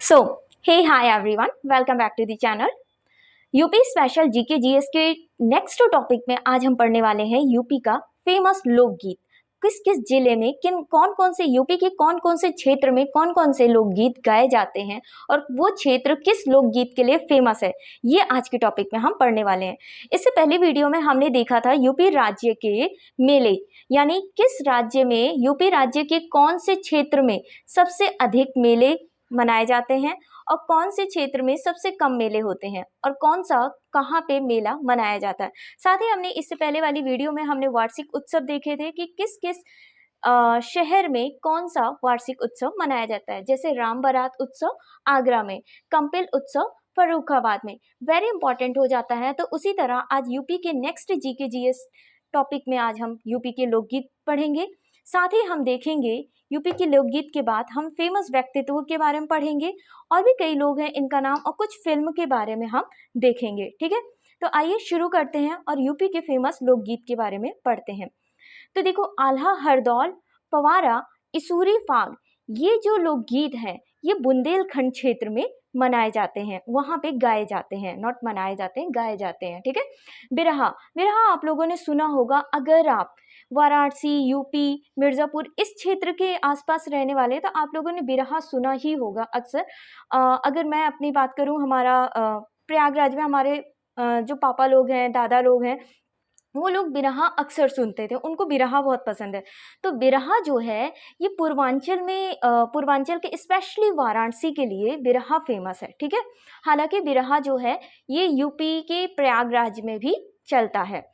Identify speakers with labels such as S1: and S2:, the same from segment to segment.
S1: So hey hi everyone, welcome back to the channel. UP special GK GS के next topic में आज हम पढ़ने वाले हैं यूपी का फेमस लोकगीत। किस किस जिले में किन कौन कौन से यूपी के कौन कौन से क्षेत्र में कौन कौन से लोकगीत गाए जाते हैं और वो क्षेत्र किस लोकगीत के लिए फेमस है, ये आज के टॉपिक में हम पढ़ने वाले हैं। इससे पहले वीडियो में हमने देखा था यूपी राज्य के मेले, यानी किस राज्य में यूपी राज्य के कौन से क्षेत्र में सबसे अधिक मेले मनाए जाते हैं और कौन से क्षेत्र में सबसे कम मेले होते हैं और कौन सा कहाँ पे मेला मनाया जाता है। साथ ही हमने इससे पहले वाली वीडियो में हमने वार्षिक उत्सव देखे थे कि किस किस शहर में कौन सा वार्षिक उत्सव मनाया जाता है, जैसे राम बारात उत्सव आगरा में, कंपिल उत्सव फर्रुखाबाद में, वेरी इंपॉर्टेंट हो जाता है। तो उसी तरह आज यूपी के नेक्स्ट जीके जीएस टॉपिक में आज हम यूपी के लोकगीत पढ़ेंगे। साथ ही हम देखेंगे यूपी के लोकगीत के बाद हम फेमस व्यक्तित्व के बारे में पढ़ेंगे, और भी कई लोग हैं इनका नाम, और कुछ फिल्म के बारे में हम देखेंगे। ठीक है, तो आइए शुरू करते हैं और यूपी के फेमस लोकगीत के बारे में पढ़ते हैं। तो देखो, आल्हा हरदौल, पवारा, इसूरी फाग, ये जो लोकगीत हैं ये बुंदेलखंड क्षेत्र में मनाए जाते हैं, वहां पे गाए जाते हैं, नॉट मनाए जाते हैं, गाए जाते हैं। ठीक है, बिरहा, बिरहा आप लोगों ने सुना होगा। अगर आप वाराणसी, यूपी, मिर्जापुर इस क्षेत्र के आसपास रहने वाले तो आप लोगों ने बिरहा सुना ही होगा अक्सर। अगर मैं अपनी बात करूं, हमारा प्रयागराज में हमारे जो पापा लोग हैं, दादा लोग हैं, वो लोग बिरहा अक्सर सुनते थे, उनको बिरहा बहुत पसंद है। तो बिरहा जो है ये पूर्वांचल में पूर्वांचल के स्पेशली वाराणसी के लिए बिरहा फेमस है। ठीक है, हालांकि बिरहा जो है ये यूपी के प्रयागराज में भी चलता है।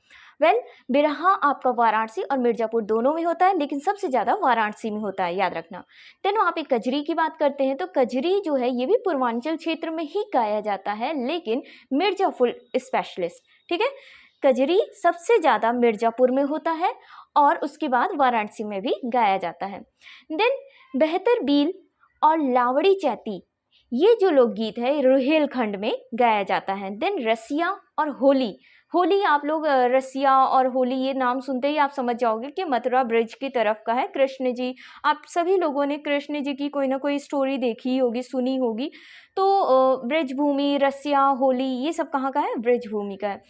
S1: बिरहा आपका वाराणसी और मिर्जापुर दोनों में होता है, लेकिन सबसे ज़्यादा वाराणसी में होता है, याद रखना। देन वहाँ पे कजरी की बात करते हैं तो कजरी जो है ये भी पूर्वांचल क्षेत्र में ही गाया जाता है, लेकिन मिर्जापुर स्पेशलिस्ट। ठीक है, कजरी सबसे ज़्यादा मिर्जापुर में होता है और उसके बाद वाराणसी में भी गाया जाता है। देन बेहतर बील और लावड़ी चैती, ये जो लोकगीत है रुहेलखंड में गाया जाता है। देन रसिया और होली, होली आप लोग रसिया और होली ये नाम सुनते ही आप समझ जाओगे कि मथुरा ब्रिज की तरफ का है। कृष्ण जी, आप सभी लोगों ने कृष्ण जी की कोई ना कोई स्टोरी देखी होगी, सुनी होगी। तो ब्रजभूमि, रसिया, होली ये सब कहाँ का है? ब्रजभूमि का है।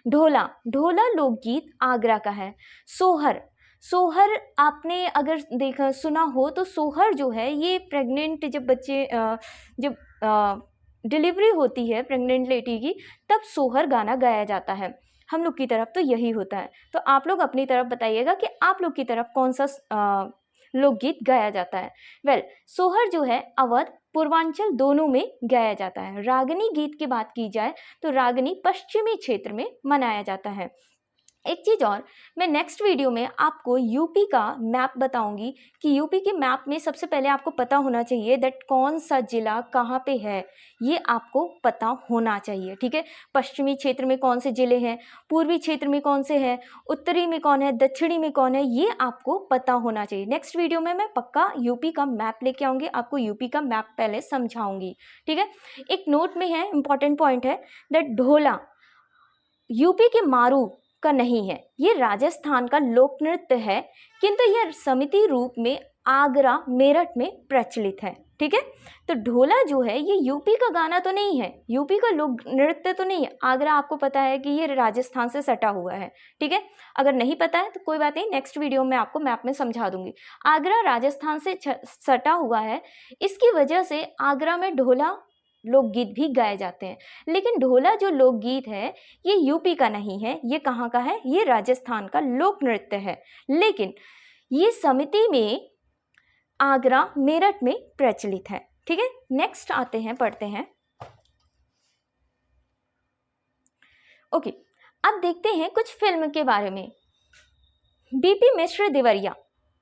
S1: ढोला, ढोला लोकगीत आगरा का है। सोहर, सोहर आपने अगर देखा सुना हो तो सोहर जो है ये प्रेग्नेंट जब बच्चे जब डिलीवरी होती है प्रेग्नेंट लेडी की, तब सोहर गाना गाया जाता है। हम लोग की तरफ तो यही होता है, तो आप लोग अपनी तरफ बताइएगा कि आप लोग की तरफ कौन सा लोकगीत गाया जाता है। सोहर जो है अवध पूर्वांचल दोनों में गाया जाता है। रागनी गीत की बात की जाए तो रागनी पश्चिमी क्षेत्र में मनाया जाता है। एक चीज़ और, मैं नेक्स्ट वीडियो में आपको यूपी का मैप बताऊंगी कि यूपी के मैप में सबसे पहले आपको पता होना चाहिए दैट कौन सा जिला कहाँ पे है, ये आपको पता होना चाहिए। ठीक है, पश्चिमी क्षेत्र में कौन से जिले हैं, पूर्वी क्षेत्र में कौन से हैं, उत्तरी में कौन है, दक्षिणी में कौन है, ये आपको पता होना चाहिए। नेक्स्ट वीडियो में मैं पक्का यूपी का मैप लेके आऊँगी, आपको यूपी का मैप पहले समझाऊंगी। ठीक है, एक नोट में है, इंपॉर्टेंट पॉइंट है दैट ढोला यूपी के मारू का नहीं है, ये राजस्थान का लोक नृत्य है, किंतु यह समिति रूप में आगरा मेरठ में प्रचलित है। ठीक है, तो ढोला जो है ये यूपी का गाना तो नहीं है, यूपी का लोक नृत्य तो नहीं है। आगरा आपको पता है कि ये राजस्थान से सटा हुआ है। ठीक है, अगर नहीं पता है तो कोई बात नहीं, नेक्स्ट वीडियो में आपको मैप में समझा दूंगी। आगरा राजस्थान से सटा हुआ है, इसकी वजह से आगरा में ढोला लोकगीत भी गाए जाते हैं। लेकिन ढोला जो लोकगीत है ये यूपी का नहीं है, ये कहाँ का है? ये राजस्थान का लोक नृत्य है, लेकिन ये समिति में आगरा मेरठ में प्रचलित है। ठीक है, नेक्स्ट आते हैं, पढ़ते हैं। ओके, अब देखते हैं कुछ फिल्म के बारे में। बीपी मिश्र देवरिया,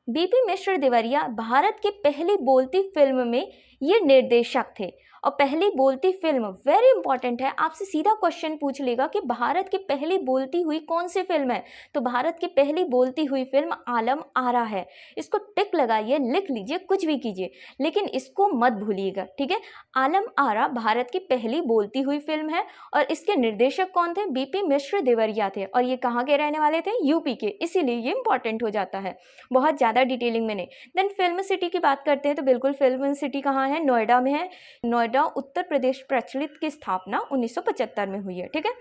S1: बीपी मिश्र देवरिया भारत की पहली बोलती फिल्म में ये निर्देशक थे। और पहली बोलती फिल्म वेरी इंपॉर्टेंट है, आपसे सीधा क्वेश्चन पूछ लेगा कि भारत की पहली बोलती हुई कौन सी फिल्म है, तो भारत की पहली बोलती हुई फिल्म आलम आरा है। इसको टिक लगाइए, लिख लीजिए, कुछ भी कीजिए, लेकिन इसको मत भूलिएगा। ठीक है, आलम आरा भारत की पहली बोलती हुई फिल्म है और इसके निर्देशक कौन थे? बीपी मिश्र देवरिया थे, और ये कहाँ के रहने वाले थे? यूपी के, इसीलिए ये इंपॉर्टेंट हो जाता है, बहुत ज़्यादा डिटेलिंग में नहीं। देन फिल्म सिटी की बात करते हैं तो बिल्कुल फिल्म सिटी कहाँ है नोएडा में है। नोएडा उत्तर प्रदेश प्रचलित की स्थापना 1975 में हुई है, ठीक है।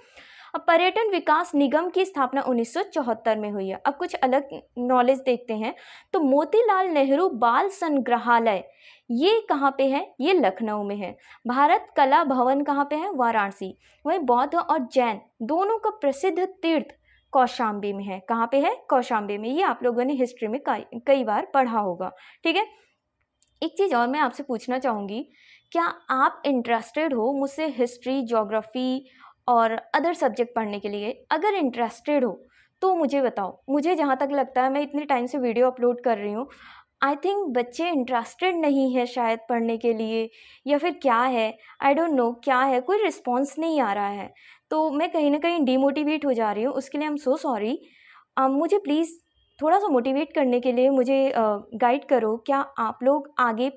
S1: अब पर्यटन विकास निगम की स्थापना 1974 में हुई है। अब कुछ अलग नॉलेज देखते हैं। तो मोतीलाल नेहरू बाल संग्रहालय ये कहाँ पे है? ये लखनऊ में है। भारत कला भवन कहाँ पे है? वाराणसी। वहीं बौद्ध और जैन दोनों का प्रसिद्ध तीर्थ कौशाम्बी में है। कहाँ पे है? कौशाम्बी में। ये आप लोगों ने हिस्ट्री में कई बार पढ़ा होगा, ठीक है। एक चीज़ और मैं आपसे पूछना चाहूँगी, क्या आप इंटरेस्टेड हो मुझसे हिस्ट्री, ज्योग्राफी और अदर सब्जेक्ट पढ़ने के लिए? अगर इंटरेस्टेड हो तो मुझे बताओ। मुझे जहाँ तक लगता है, मैं इतने टाइम से वीडियो अपलोड कर रही हूँ, आई थिंक बच्चे इंटरेस्टेड नहीं है शायद पढ़ने के लिए, या फिर क्या है, आई डोंट नो क्या है, कोई रिस्पॉन्स नहीं आ रहा है। तो मैं कहीं ना कहीं डिमोटिवेट हो जा रही हूँ, उसके लिए आई एम सो सॉरी। मुझे प्लीज़ थोड़ा सा मोटिवेट करने के लिए मुझे गाइड करो। क्या आप लोग आगे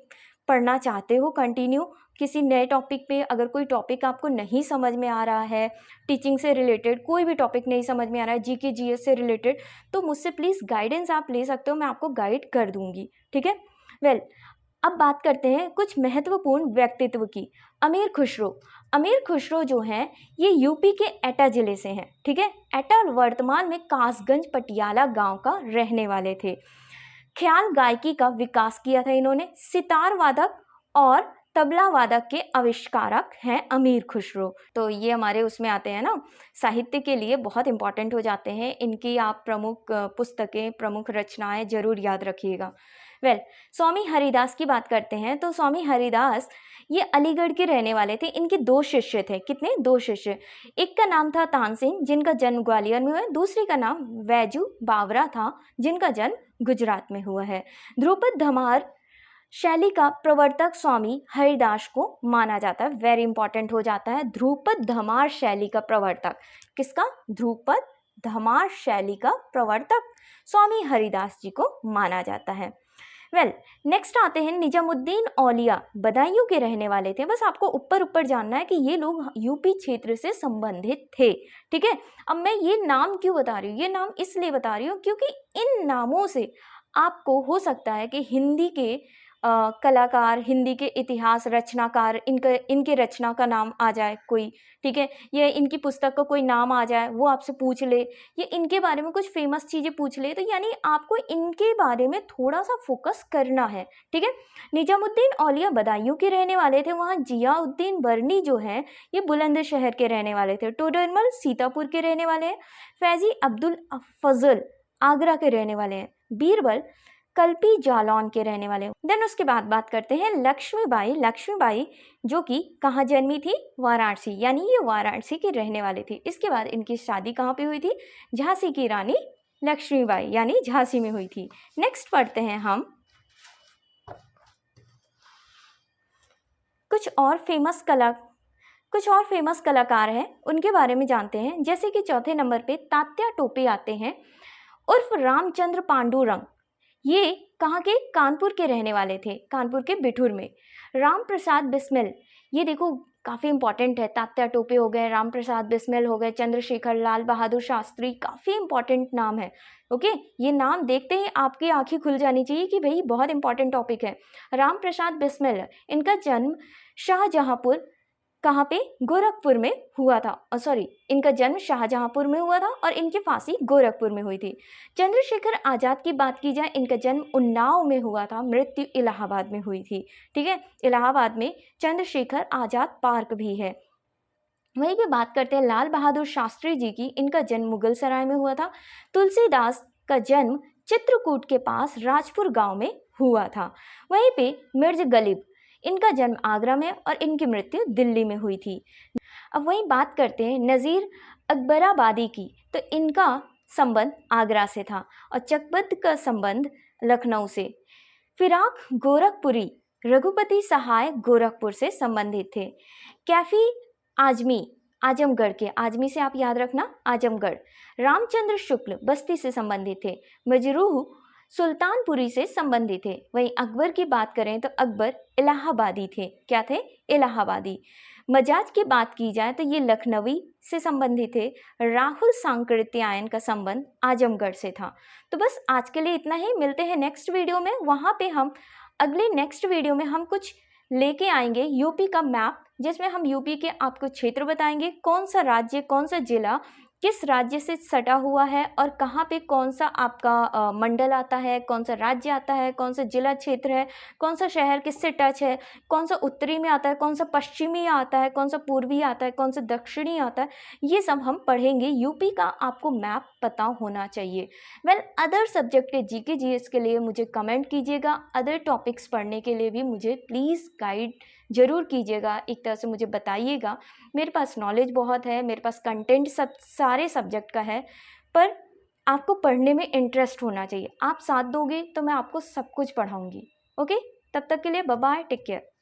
S1: पढ़ना चाहते हो कंटिन्यू किसी नए टॉपिक पे? अगर कोई टॉपिक आपको नहीं समझ में आ रहा है, टीचिंग से रिलेटेड कोई भी टॉपिक नहीं समझ में आ रहा है, जीके जीएस से रिलेटेड, तो मुझसे प्लीज़ गाइडेंस आप ले सकते हो, मैं आपको गाइड कर दूंगी, ठीक है। वेल, अब बात करते हैं कुछ महत्वपूर्ण व्यक्तित्व की। अमीर खुसरो। अमीर खुसरो जो हैं ये यूपी के एटा जिले से हैं, ठीक है। एटा वर्तमान में कासगंज पटियाला गांव का रहने वाले थे। ख्याल गायकी का विकास किया था इन्होंने। सितार वादक और तबला वादक के आविष्कारक हैं अमीर खुसरो। तो ये हमारे उसमें आते हैं ना, साहित्य के लिए बहुत इंपॉर्टेंट हो जाते हैं। इनकी आप प्रमुख पुस्तकें, प्रमुख रचनाएं जरूर याद रखिएगा। वेल, स्वामी हरिदास की बात करते हैं। तो स्वामी हरिदास ये अलीगढ़ के रहने वाले थे। इनके दो शिष्य थे। कितने? दो शिष्य। एक का नाम था तानसेन, जिनका जन्म ग्वालियर में हुआ है। दूसरे का नाम वैजू बावरा था, जिनका जन्म गुजरात में हुआ है। ध्रुपद धमार शैली का प्रवर्तक स्वामी हरिदास को माना जाता है। वेरी इंपॉर्टेंट हो जाता है, ध्रुपद धमार शैली का प्रवर्तक। किसका? ध्रुपद धमार शैली का प्रवर्तक स्वामी हरिदास जी को माना जाता है। वेल, नेक्स्ट आते हैं निजामुद्दीन औलिया। बदायूं के रहने वाले थे। बस आपको ऊपर ऊपर जानना है कि ये लोग यूपी क्षेत्र से संबंधित थे, ठीक है। अब मैं ये नाम क्यों बता रही हूँ? ये नाम इसलिए बता रही हूँ क्योंकि इन नामों से आपको हो सकता है कि हिंदी के कलाकार, हिंदी के इतिहास रचनाकार, इनके रचना का नाम आ जाए कोई, ठीक है। ये इनकी पुस्तक का कोई नाम आ जाए, वो आपसे पूछ ले, ये इनके बारे में कुछ फेमस चीज़ें पूछ ले, तो यानी आपको इनके बारे में थोड़ा सा फोकस करना है, ठीक है। निजामुद्दीन औलिया बदायूं के रहने वाले थे। वहाँ जियाउद्दीन बरनी जो है ये बुलंदशहर के रहने वाले थे। टोडरमल सीतापुर के रहने वाले हैं। फैजी अब्दुल फजल आगरा के रहने वाले हैं। बीरबल कल्पी जालौन के रहने वाले। देन उसके बाद बात करते हैं लक्ष्मीबाई। लक्ष्मीबाई जो कि कहाँ जन्मी थी? वाराणसी, यानी ये वाराणसी की रहने वाली थी। इसके बाद इनकी शादी कहाँ पे हुई थी? झांसी की रानी लक्ष्मीबाई यानी झांसी में हुई थी। नेक्स्ट पढ़ते हैं हम कुछ और फेमस कलाकार हैं, उनके बारे में जानते हैं। जैसे कि चौथे नंबर पे तात्या टोपे आते हैं, उर्फ रामचंद्र पांडुरंग। ये कहाँ के? कानपुर के रहने वाले थे, कानपुर के बिठूर में। राम प्रसाद बिस्मिल, ये देखो काफ़ी इंपॉर्टेंट है। तात्या टोपे हो गए, राम प्रसाद बिस्मिल हो गए, चंद्रशेखर लाल बहादुर शास्त्री, काफ़ी इंपॉर्टेंट नाम है, ओके। ये नाम देखते ही आपकी आंखें खुल जानी चाहिए कि भाई बहुत इंपॉर्टेंट टॉपिक है। राम प्रसाद बिस्मिल, इनका जन्म शाहजहांपुर, कहाँ पे? गोरखपुर में हुआ था। इनका जन्म शाहजहांपुर में हुआ था और इनकी फांसी गोरखपुर में हुई थी। चंद्रशेखर आज़ाद की बात की जाए, इनका जन्म उन्नाव में हुआ था, मृत्यु इलाहाबाद में हुई थी, ठीक है। इलाहाबाद में चंद्रशेखर आज़ाद पार्क भी है। वहीं पे बात करते हैं लाल बहादुर शास्त्री जी की। इनका जन्म मुगल सराय में हुआ था। तुलसीदास का जन्म चित्रकूट के पास राजपुर गांव में हुआ था। वहीं पे मिर्ज गलिब, इनका जन्म आगरा में और इनकी मृत्यु दिल्ली में हुई थी। अब वहीं बात करते हैं नज़ीर अकबराबादी की। तो इनका संबंध आगरा से था और चकबद्ध का संबंध लखनऊ से। फिराक गोरखपुरी, रघुपति सहाय गोरखपुर से संबंधित थे। कैफी आजमी, आजमगढ़ के, आजमी से आप याद रखना आजमगढ़। रामचंद्र शुक्ल बस्ती से संबंधित थे। मजरूह सुल्तानपुरी से संबंधित थे। वहीं अकबर की बात करें तो अकबर इलाहाबादी थे। क्या थे? इलाहाबादी। मजाज की बात की जाए तो ये लखनवी से संबंधित थे। राहुल सांकृत्यायन का संबंध आजमगढ़ से था। तो बस आज के लिए इतना ही। मिलते हैं नेक्स्ट वीडियो में। वहाँ पे हम नेक्स्ट वीडियो में हम कुछ लेके आएंगे यूपी का मैप, जिसमें हम यूपी के आपको क्षेत्र बताएंगे, कौन सा राज्य, कौन सा जिला किस राज्य से सटा हुआ है और कहाँ पे कौन सा आपका मंडल आता है, कौन सा राज्य आता है, कौन सा जिला क्षेत्र है, कौन सा शहर किससे टच है, कौन सा उत्तरी में आता है, कौन सा पश्चिमी आता है, कौन सा पूर्वी आता है, कौन सा दक्षिणी आता है, ये सब हम पढ़ेंगे। यूपी का आपको मैप पता होना चाहिए। वेल, अदर सब्जेक्ट के जीके जीएस के लिए मुझे कमेंट कीजिएगा, अदर टॉपिक्स पढ़ने के लिए भी मुझे प्लीज़ गाइड ज़रूर कीजिएगा, एक तरह से मुझे बताइएगा। मेरे पास नॉलेज बहुत है, मेरे पास कंटेंट सब सारे सब्जेक्ट का है, पर आपको पढ़ने में इंटरेस्ट होना चाहिए। आप साथ दोगे तो मैं आपको सब कुछ पढ़ाऊँगी। ओके, तब तक के लिए बाय बाय, टेक केयर।